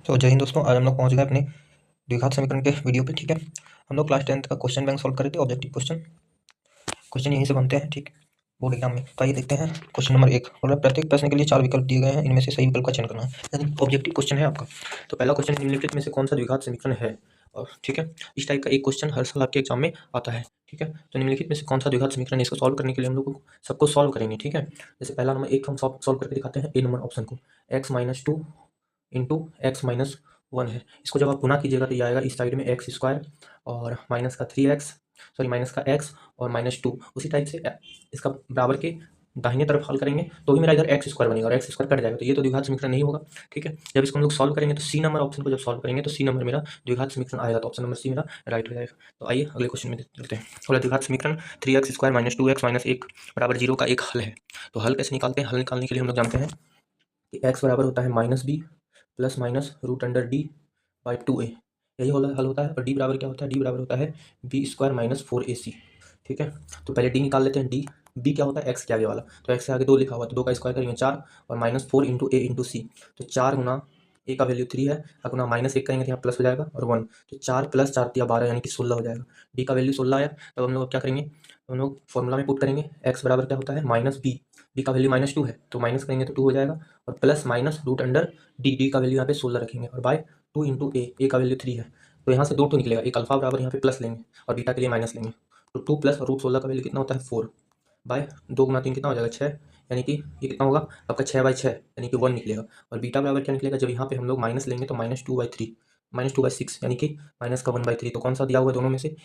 तो जय हिंद दोस्तों, आज हम लोग पहुंच गए अपने द्विघात समीकरण के वीडियो पे। ठीक है, हम लोग क्लास 10th का क्वेश्चन बैंक सॉल्व कर रहे थे, ऑब्जेक्टिव क्वेश्चन यहीं से बनते हैं। ठीक, बोर्ड एग्जाम में। तो आइए देखते हैं क्वेश्चन नंबर 1। मतलब प्रत्येक प्रश्न के लिए 4 विकल्प दिए गए हैं, इनमें से सही विकल्प का चयन करना है, यानी ऑब्जेक्टिव क्वेश्चन है आपका। तो पहला क्वेश्चन, निम्नलिखित में से कौन सा द्विघात समीकरण है। और ठीक है, इस टाइप का एक क्वेश्चन हर साल आपके एग्जाम में आता है। ठीक है, तो निम्नलिखित में से कौन सा द्विघात समीकरण है, इसको सॉल्व करने के लिए हम लोग सबको सॉल्व करेंगे। ठीक है, जैसे पहला नंबर 1 हम सॉल्व करके दिखाते हैं। ए नंबर ऑप्शन को x-2 इंटू x-1 है। इसको जब आप गुना कीजिएगा तो ये आएगा इस साइड में x² और माइनस का 3x, सॉरी माइनस का x और -2। उसी टाइप से इसका बराबर के दाहिने तरफ हल करेंगे तो भी मेरा इधर x² बनेगा और x² कट जाएगा, तो ये तो द्विघात समीकरण नहीं होगा। ठीक है, जब इसको हम लोग सॉल्व करेंगे तो सी नंबर ऑप्शन को जब सॉल्व करेंगे तो सी नंबर मेरा द्विघात समीकरण आएगा, तो ऑप्शन नंबर सी मेरा राइट हो जाएगा। तो आइए अगले क्वेश्चन में चलते हैं। बोला द्विघात समीकरण 3x² - 2x - 1 बराबर 0 का एक हल है। तो हल कैसे निकालते हैं? हल निकालने के लिए हम लोग जानते हैं कि x बराबर होता है -b plus minus root under D by 2a, यही हल होता है। और डी बराबर क्या होता है? डी बराबर होता है b² - 4ac। ठीक है, तो पहले डी निकाल लेते हैं। डी बी क्या होता है? एक्स के आगे वाला, तो एक्स के आगे 2 लिखा हुआ, तो 2 का स्क्वायर करेंगे 4 और -4 इंटू ए इंटू सी। तो 4 गुना ए का वैल्यू 3 है, और गुना -1 करेंगे तो यहाँ प्लस हो जाएगा और 1, तो 4 + 4 = 12 यानी कि 16 हो जाएगा। डी का वैल्यू 16 आया, तो हम लोग क्या करेंगे? हम लोग फॉर्मूला में पुट करेंगे। एक्स बराबर क्या होता है? -b, बी का वैल्यू -2 है तो माइनस करेंगे तो 2 हो जाएगा, और plus minus root under D, D का वैल्यू यहाँ पे 16 रखेंगे, और बाय 2 इंटू ए, ए का वैल्यू 3 है, तो यहाँ से 2 2 निकलेगा। एक अल्फा बराबर यहाँ पे प्लस लेंगे और बीटा के लिए माइनस लेंगे, तो 2 प्लस रूट 16 का वैल्यू कितना होता है? 4 बाय 2 गुना 3 कितना हो जाएगा? 6, यानी कि ये कितना होगा आपका? 6/6 यानी कि 1 निकलेगा। और बीटा बराबर क्या निकलेगा? जब यहाँ पे हम लोग माइनस लेंगे तो -2/3 -2/6 यानी कि माइनस का 1/3। तो कौन सा दिया हुआ है दोनों में से?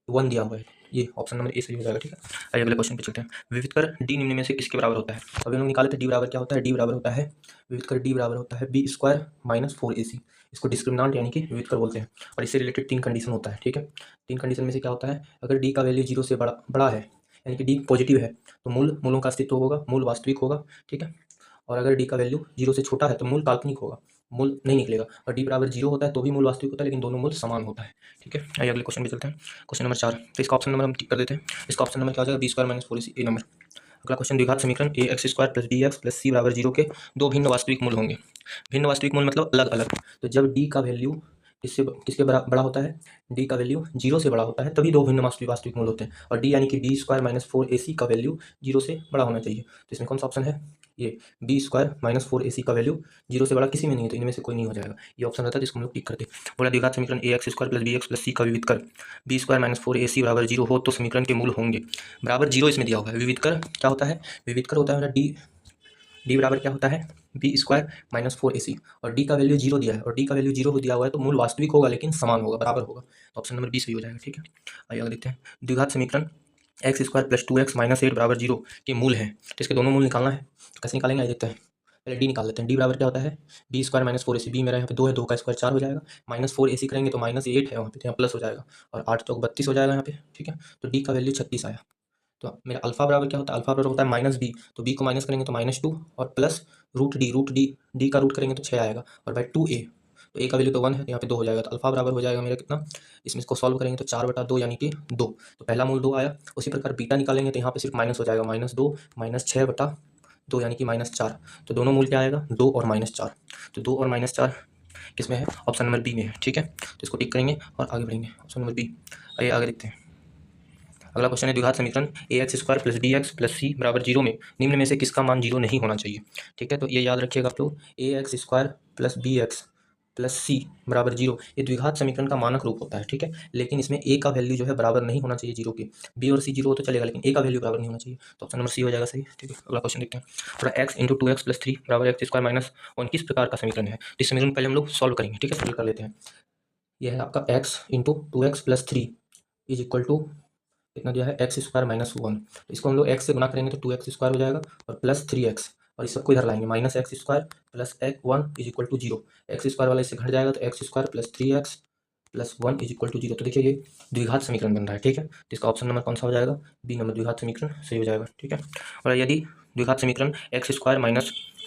1 दिया हुआ है, ये ऑप्शन नंबर ए सही हो जाएगा। ठीक है, आइए अगले क्वेश्चन पे चलते हैं। विविध कर डी निम्न में से किसके बराबर होता है? अभी हम लोग निकाले थे डी बराबर क्या होता है? डी बराबर होता है, विविध कर डी बराबर होता है b² - 4ac। इसको डिस्क्रिमिनेंट यानी कि विविध कर बोलते हैं, और इससे रिलेटेड 3 कंडीशन होता है। ठीक है, 3 कंडीशन में से क्या होता है? अगर डी का वैल्यू 0 से बड़ा है, यानी कि डी पॉजिटिव है, तो मूलों का अस्तित्व होगा, मूल वास्तविक होगा। ठीक है, और अगर डी का वैल्यू 0 से छोटा है तो मूल काल्पनिक होगा, मूल नहीं निकलेगा। और डी बराबर 0 होता है तो भी मूल वास्तविक होता है, लेकिन दोनों मूल समान होता है। ठीक है, आइए अगले क्वेश्चन पे चलते हैं। क्वेश्चन नंबर 4, तो इसका ऑप्शन नंबर हम टिक कर देते हैं। इसका ऑप्शन नंबर क्या हो जाएगा? b² - 4ac, ए नंबर। अगला क्वेश्चन, द्विघात समीकरण ax² + bx + c बराबर 0 के दो भिन्न वास्तविक मूल होंगे। भिन्न वास्तविक मूल मतलब अलग अलग। तो जब डी का वैल्यू किसके बड़ा होता है? डी का वैल्यू 0 से बड़ा होता है, तभी दो भिन्न वास्तविक मूल होते हैं। और डी यानी कि b² - 4ac का वैल्यू 0 से बड़ा होना चाहिए। तो इसमें कौन सा ऑप्शन है? ये b² - 4ac का वैल्यू 0 से बड़ा किसी में नहीं है, तो इनमें से कोई नहीं हो जाएगा। ये ऑप्शन रहता है जिसको हम लोग टिक करते हैं। बोला द्विघात समीकरण ax² + bx + c का विविध कर b² - 4ac बराबर 0 हो तो समीकरण के मूल होंगे। बराबर 0 इसमें दिया हुआ है। विविध कर क्या होता है? विविध कर होता है डी बराबर क्या होता है? b² - 4ac, और डी का वैल्यू 0 दिया है, और डी का वैल्यू 0 दिया हुआ है तो मूल वास्तविक होगा लेकिन समान होगा, बराबर होगा। तो ऑप्शन नंबर बी सही हो जाएगा। ठीक है, आइए आगे देखते हैं। द्विघात समीकरण x² + 2x - 8 बराबर 0 के मूल है, तो इसके दोनों मूल निकालना है। तो कैसे निकालेंगे, आइए देखते हैं। पहले डी निकाल लेते हैं। डी बराबर क्या होता है? b² - 4ac, बी मेरा यहाँ पे 2 है, 2 का स्क्वायर 4 हो जाएगा, -4ac करेंगे तो -8 है वहाँ पे, तो यहाँ प्लस हो जाएगा, और 8 चौक 32 हो जाएगा यहाँ पे। ठीक है, तो डी का वैल्यू 36 आया। तो मेरा अल्फा बराबर क्या होता है? अल्फा बराबर होता है -b, तो b को माइनस करेंगे तो -2 और प्लस रूट डी का रूट करेंगे तो 6 आएगा, और बाई 2a, तो a का वैल्यू तो 1 है, तो यहाँ पे 2 हो जाएगा। तो अल्फा बराबर हो जाएगा मेरा कितना? इसमें इसको सॉल्व करेंगे तो 4/2 यानी कि 2। तो पहला मूल 2 आया। उसी प्रकार बीटा निकालेंगे तो यहाँ पे सिर्फ माइनस हो जाएगा, -2 -6/2 यानी कि -4। तो दोनों मूल क्या आएगा? 2 और -4। तो 2 और -4 किसमें है? ऑप्शन नंबर बी में है। ठीक है, तो इसको टिक करेंगे और आगे बढ़ेंगे। Option number B. आइए आगे देखते हैं। अगला क्वेश्चन है, द्विघात समीकरण ax² + bx + c बराबर 0 में निम्न में से किसका मान 0 नहीं होना चाहिए। ठीक है, तो ये याद रखिएगा आप लोग, ax² + bx + c बराबर 0 ये द्विघात समीकरण का मानक रूप होता है। ठीक है, लेकिन इसमें a का वैल्यू जो है बराबर नहीं होना चाहिए 0 के। b और c 0 हो तो चलेगा, लेकिन a का वैल्यू बराबर नहीं होना चाहिए, तो ऑप्शन नंबर सी हो जाएगा सही। ठीक है, अगला क्वेश्चन देखते हैं। थोड़ा x × 2x + 3 बराबर x² - 1 किस प्रकार का समीकरण है? इस समीकरण पहले हम लोग सॉल्व करेंगे। ठीक है, सॉल्व कर लेते हैं। यह है आपका x × 2x + 3 = कितना दिया है? x² - 1। तो इसको हम लोग x से गुना करेंगे तो 2x² हो जाएगा, और प्लस 3x, और इस सबको इधर लाएंगे -x² + 1 = 0। x² वाला इससे घट जाएगा तो x² + 3x + 1 = 0। तो देखिए ये द्विघात समीकरण बन रहा है। ठीक है, तो इसका ऑप्शन नंबर कौन सा हो जाएगा? बी नंबर, द्विघात समीकरण सही हो जाएगा। ठीक है, और यदि द्विघात समीकरण x² -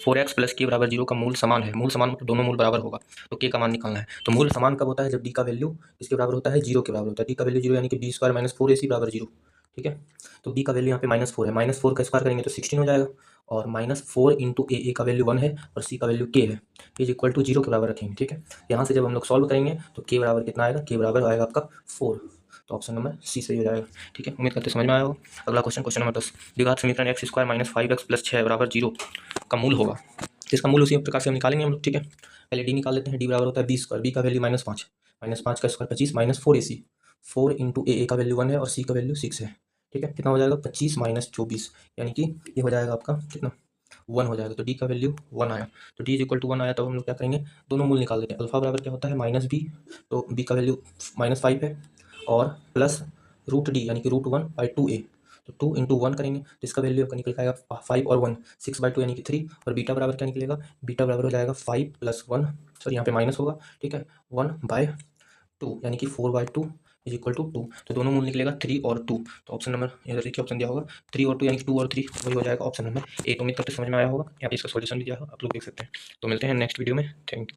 4x + k बराबर 0 का मूल समान है, मूल समान मतलब दोनों मूल बराबर होगा, तो k का मान निकालना है। तो मूल समान कब होता है? जब d का वैल्यू इसके बराबर होता है, 0 के बराबर होता है। d का वैल्यू 0 यानी कि b² - 4ac बराबर 0। ठीक है। तो बी का वैल्यू यहाँ पे -4 है, -4 का स्क्वायर करेंगे तो 16 हो जाएगा, और -4 इंटू ए का वैल्यू 1 है और सी का वैल्यू k है, इज इक्वल टू 0 के बराबर रखेंगे। ठीक है, यहाँ से जब हम लोग सॉल्व करेंगे तो k बराबर कितना आएगा, k बराबर आएगा आपका 4, तो ऑप्शन नंबर सी सही हो जाएगा। ठीक है, उम्मीद करते समझ में आया होगा। अगला क्वेश्चन, क्वेश्चन नंबर 10, द्विघात समीकरण x square minus 5x plus 6 बराबर 0 का मूल होगा। इसका मूल उसी प्रकार से हम निकालेंगे हम लोग। ठीक है, पहले डी निकाल लेते हैं, डी बराबर होता है बी स्क्वायर, बी का वैल्यू -5, -5 का स्क्वायर 25, -4ac, 4 इंटू ए का वैल्यू 1 है और सी का वैल्यू 6 है। ठीक है, कितना हो जाएगा, 25 माइनस 24, यानी कि ये हो जाएगा आपका कितना, 1 हो जाएगा। तो डी का वैल्यू 1 आया, तो डी इज इक्वल टू 1 आया, तो हम लोग क्या करेंगे, दोनों मूल निकाल देते हैं। अल्फा बराबर क्या होता है, -b, तो बी का वैल्यू -5 है, और प्लस √d यानी कि √1/2a, तो 2 इंटू 1 करेंगे तो इसका वैल्यू आपका निकल के आएगा 5 और 1, 6/2 यानी कि 3, और बीटा बराबर क्या निकलेगा, बीटा बराबर हो जाएगा 5 + 1, सॉरी यहाँ पे माइनस होगा। ठीक है, 1/2 यानी कि 4/2 इज इक्वल टू 2, तो दोनों मूल निकलेगा 3 और 2, तो ऑप्शन नंबर इधर देखिए ऑप्शन दिया होगा 3 और 2 यानी कि 2 और 3, वही हो जाएगा ऑप्शन नंबर ए। तो उम्मीद करते समझ में आया होगा, यहाँ पे इसका सॉल्यूशन भी दिया होगा, आप लोग देख सकते हैं। तो मिलते हैं नेक्स्ट वीडियो में, थैंक यू।